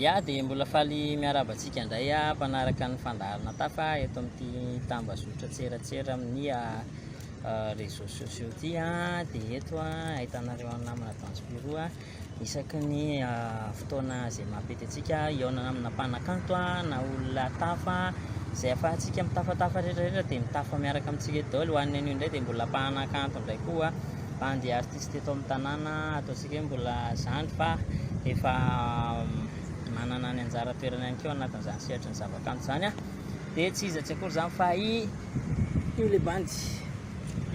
Ya dia mbola faly miarabantsika indray mpanaraka ny fandaharana tafa eto amin'ity tambazotra tseratsera amin'ny réseaux sociaux ity dia eto ahitanareo namana Danjobiro isaky ny fotoana izay mampety antsika ihaonana amina mpanakanto na olona tafa izay afahantsika mitafatafa rehetrarehetra dia mitafa miaraka amintsika eto daholo. Ho an'ny anio indray dia mbola mpanakanto indray koa bandy artiste eto amin'ny tanàna ataontsika hoe mbola zany fa efa manana ny anjara toerana ihany koa anatin'izany sehatra ny zavakanto zany dia tsy iza tsy akory zany fa io le bandy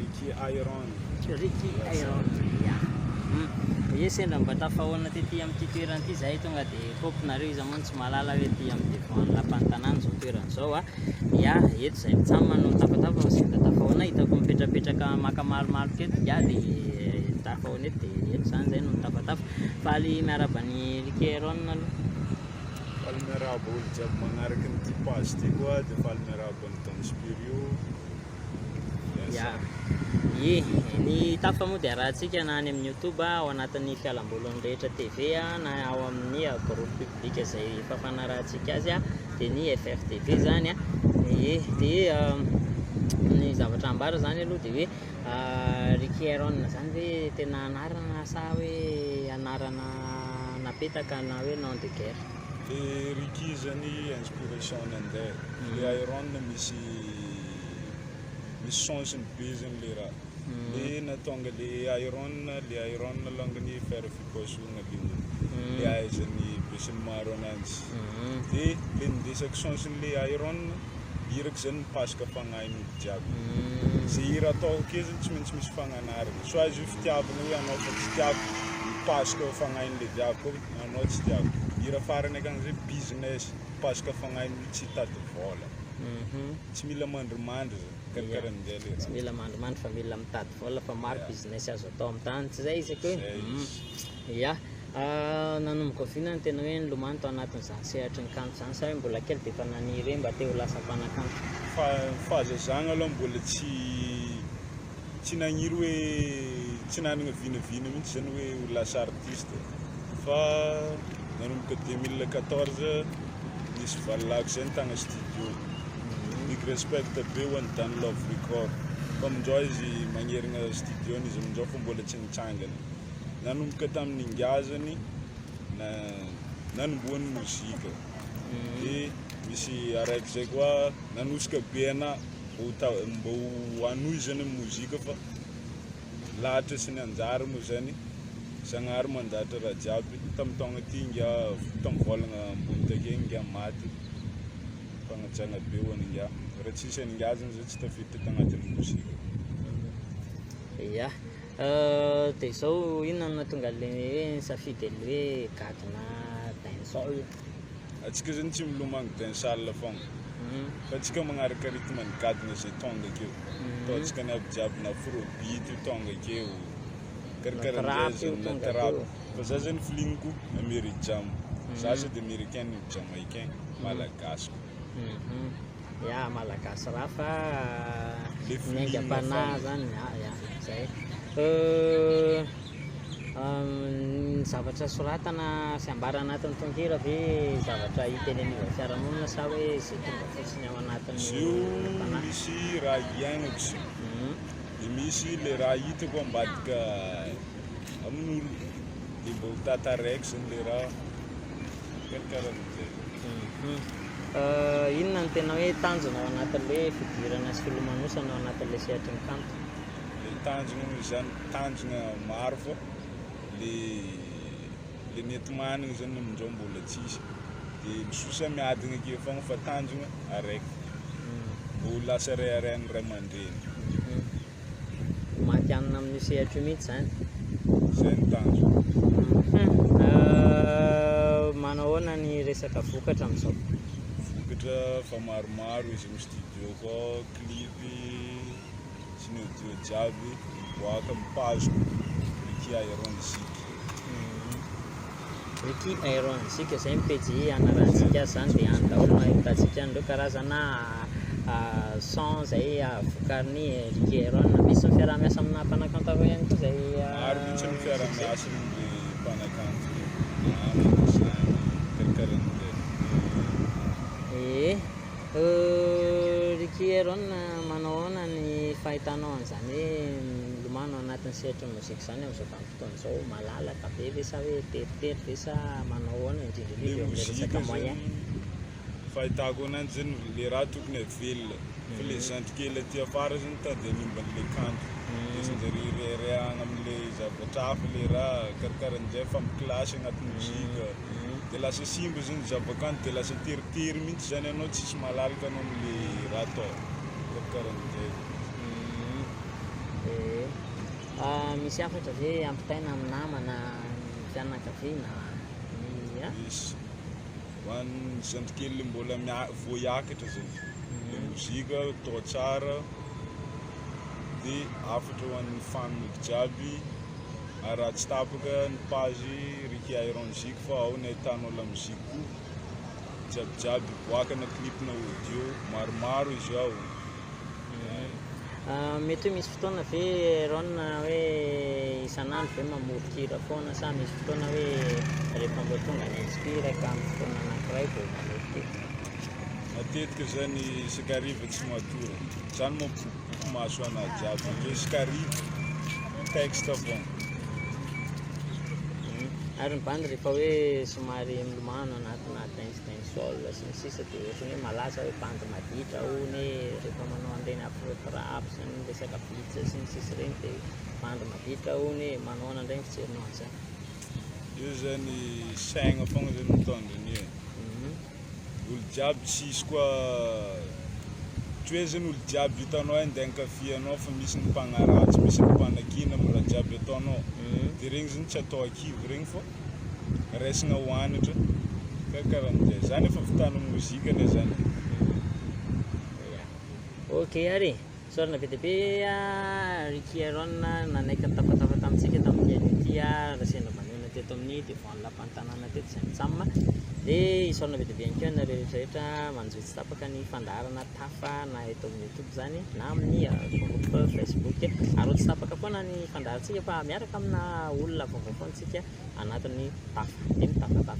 Ricky Iron ya sendra mba tafahoana tety amin'ity toerana ity zahay tonga dia kopinareo izy moa tsy mahalala hoe ety amin'ny devoan'ny lapan'ny tanàna zao toerana zao ya eto zay mitsamma no tafatafa sendra tafahoana hitako mipetrapetraka maka malomalo keto ya dia tafahoana eto dia eto zany zay no mitafatafa faly miarabany Ricky Iron aloha faly miaraba olo jiaby magnaraka nyty page ty koa dia faly miaraba ny Danjobiro ya ny tafa moa dia arahantsika na any amin'ny YouTube ao anatin'ny fialambolony rehetra TV na ao amin'ny groupe public izay efa fanarahantsika azy dia ny FRTV zany dia ny zavatra ambara zany aloha dia hoe Ricky Iron zany hoe tena anarana sa hoe anarana napetaka na hoe nom de guerre. dia Ricky zany inspiration nandeha le Iron misy sensiny be zany le raha le natonga le Iron longany faire fipasoana le ahaizany be sy ny maro ananjy dia le nindesaka sensiny le Iron hiraka zany mipasika fagnahy olo jiaby zay hira ataoko ke zany tsy maintsy misy fagnanarana so azy io fitiavana hoe anao fa tsy tiako mipasika fagnahin'le jiaby koa anao tsy tiako hira farany akany zay business mipasika fagnahin'olo tsy hitady vola tsy mila mandrimandry karakarahan'izay le tsy mila mandrimandry fa mila mitady vola fa maro business azo atao amin'ny tany tsy zay izy koa ya nanomboka oviana ny tena hoe nilomano tao anatin'izany sehatra ny kanto zany sa hoe mbola kely dia efa naniry mba te ho lasa mpanakanto fahazazagna aloha mbola tsy naniry hoe tsy nanana vinavina mihitsy zany hoe ho lasa artiste fa nanomboka 2014 nisy valilako zay nitagna studio big respect be ho an'ny Dan Love Record fa amin'izao izy magnerina studio izy amin'izao fa mbola tsy nitsangana nanomboka tamin'ny ngazany nanomboan'ny mozika dia misy araiky zay koa nanosika be ana mba ho anoizany amin'ny mozika fa lahatra sy ny anjara moa zany Zagnahary mandatra raha jiaby tamin'ny taona ty nga tamvolagna ambony take nga maty fagnajagna be ho an'ny nga raha tsisy an'ny nga zany zay tsy tafiditra tagnatin'ny mozika ya dia zao inona no tonga le hoe safidy le hoe gadona dancehall atsika zany tsy milomagno dancehall fogna fa atsika magnaraka rythme ny gadona zay tonga akeo ataontsika ny aby jiaby na afrobeat tonga akeo karakarahan'izay zany na trap fa za zany filigniko américain za sady américain ny jamaïcain malagasy ya malagasy raha fa naingam-panahy zany ya zay zavatra soratana sy ambara anatin'ny tonkira ve zavatra hiteneniva fiarahamonina sa hoe zay tonga fotsiny ao anatin'ny zio misy raha iainako zio dia misy le raha hitako ambadika amin'olo dia mba ho tataraiky zany le raha karakarahan'izay inona ny tena hoe tanjona ao anatin'le fidirana sy filomanosana ao anatin'le sehatra ny kanto le tanjona moa zany tanjona maro fa le nety manigna zany amin'izao mbola tsisy dia misosa miadina ake fogna fa tanjona araiky mba ho lasa raiarain'ny ray aman-dreny maty anina amin'ny sehatra io mihitsy zany zay ny tanjona manao ahoana ny resaka vokatra amin'izao vokatra fa maromaro izy amin'ny studio koa clipy sy ny audio jiaby miboaka mipazoko Ricky Iron sika zay mipejy anarantsika zany dia any daholo mahitantsika an'ireo karazana son zay vokariny Ricky Iron misy ny fiaraha-miasa amina mpanakanto avy ihany koa zay maro mihitsy ny fiaraha-miasa ny mpanakanto karakaran'izay. Riky Aaron, manao ahoana ny fahitanao an'izany hoe milomano anatin'ny sehatra mozika zany amin'izao vanim-potoana izao, malalaka be ve sa hoe teritery ve sa manao ahoana indrindrindrindra eo amin'ilay resaka moyen? Fahitako ananjy zany le raha tokony avelona fa le zandrikely aty afara zany tady animban'le kanto izy nzare reharehagna am'le zavatra hafa le raha karakaran'izay fa mikilasy agnatin'ny mozika de lasa simba zany zavakanto de lasa teritery mihitsy zany anao tsisy malalaka anao am'le raha atao karakaran'izay. Misy hafatra ve ampitaina amin'ny namana ny fianakaviana Misy hoan'ny zandrikely mbola vao hiakatra zany le mozika atao tsara de afatra ho an'ny faniny jiaby ary raha tsy tapaka ny page Riky Aaron Zik fa ao ny ahitanao la mozika koa jiabijiaby boakana clipna audio maromaro izy ao. Mety hoe misy fotoana ve Aaron hoe isan'andro ve mamoron-kira foana sa misy fotoana hoe rehefa mbo tonga ny inspiraka amin'ny fotoana anankiray vao mamoron-kira? Matetika zany isaka hariva tsy matora zany mampoko maso anazy jiaby hoe isaka hariva texte foana. Ary ny bandy rehefa hoe somary milomano anatina dancehall sy ny sisa dia ohatrany hoe malaza hoe bandy maditra hono rehefa manao an'ireny afro-trap sy ny resaka beats sy ny sisa ireny dia bandy maditra hono manao an'ireny fitserinao an'izany. Io zany saigna foagna zany mitondriny io. Olo jiaby tsisy koa tsy hoe zany olo jiaby hitanao andeha ankafianao fa misy ny mpagnaratsy misy ny mpanakina amin'ny raha jiaby ataonao dia regny zany tsy atao akivy regny fa raisina hoanitra karakaran'izay zany efa vitana mozika ne zany. Ok ary sorina be dia be Riky Aaron nanaiky tapatapa tamintsika tamin'ny an'ity raha sendra manehoana teto amin'ny devant lapan'ny tanàna teto izay mitsamina dia isorina be dia be ihany koa nareo rehetrarehetra manjoy tsy tapaka ny fandaharana tafa na eto amin'ny YouTube zany na amin'ny groupe Facebook ary tsy tapaka foana ny fandaharantsika fa miaraka amina olona vaovao foantsika anatin'ny tafa dia mitafatafa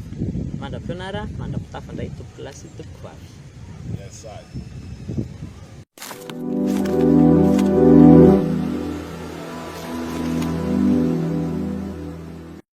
mandra-pionara mandra-pitafa indray tompoko lasy tompoko vavy. Yes, I.